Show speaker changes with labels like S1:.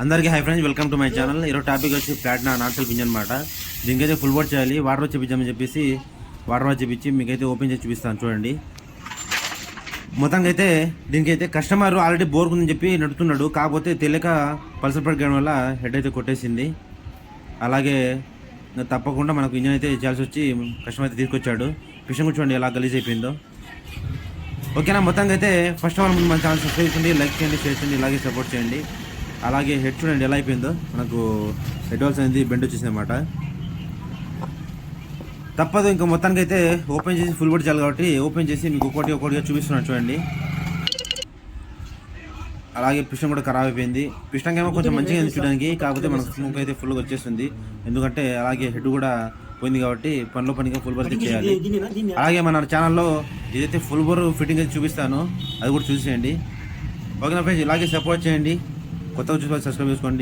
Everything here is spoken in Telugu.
S1: అందరికీ hi friends, welcome to my channel. ఈరోజు టాపిక్ వచ్చి ప్లాటినా నాన్ సెల్ఫ్ ఇంజన్ అనమాట. దీనికైతే ఫుల్ బోర్డ్ చేయాలి. వాటర్ చూపించామని చెప్పేసి వాటర్ చూపించి మీకైతే ఓపెన్ చేసి చూపిస్తాను చూడండి. మొత్తంగా అయితే దీనికైతే కస్టమర్ ఆల్రెడీ బోర్ ఉందని చెప్పి నడుతున్నాడు. కాకపోతే తెలియక పల్సర్ పడడం వల్ల హెడ్ అయితే కొట్టేసింది. అలాగే తప్పకుండా మనకు ఇంజన్ అయితే చేయాల్సి వచ్చి కస్టమర్ అయితే తీసుకొచ్చాడు. విషయం కూడా చూడండి ఎలా గలీజ్ అయిపోయిందో. ఓకేనా, మొత్తంగా అయితే ఫస్ట్ ఆఫ్ ఆల్ మన ఛానల్ సబ్స్క్రైబ్ చేయండి, లైక్ చేయండి, షేర్ చేయండి, ఇలాగే సపోర్ట్ చేయండి. అలాగే హెడ్ చూడండి ఎలా అయిపోయిందో. మనకు హెడ్ వాల్స్ అనేది బెండ్ వచ్చేసింది అనమాట. తప్పదు, ఇంకా మొత్తానికి అయితే ఓపెన్ చేసి ఫుల్ బోర్డ్ చేయాలి కాబట్టి ఓపెన్ చేసి మీకు ఒక్కొక్కటిగా చూపిస్తున్నాను చూడండి. అలాగే పిస్టన్ కూడా ఖరాబ్ అయిపోయింది. పిస్టన్ ఏమో కొంచెం మంచిగా ఉంది చూడడానికి, కాకపోతే మనకు స్మోక్ అయితే ఫుల్గా వచ్చేస్తుంది. ఎందుకంటే అలాగే హెడ్ కూడా పోయింది కాబట్టి పనిలో పనిగా ఫుల్ బోర్ అయితే చేయాలి. అలాగే మన ఛానల్లో ఏదైతే ఫుల్ బోర్ ఫిట్టింగ్ అయితే చూపిస్తానో అది కూడా చూసేయండి. ఓకేనా ఫ్రెండ్స్, ఇలాగే సపోర్ట్ చేయండి. కొత్తగా చూసి సబ్స్క్రైబ్ చేసుకోండి.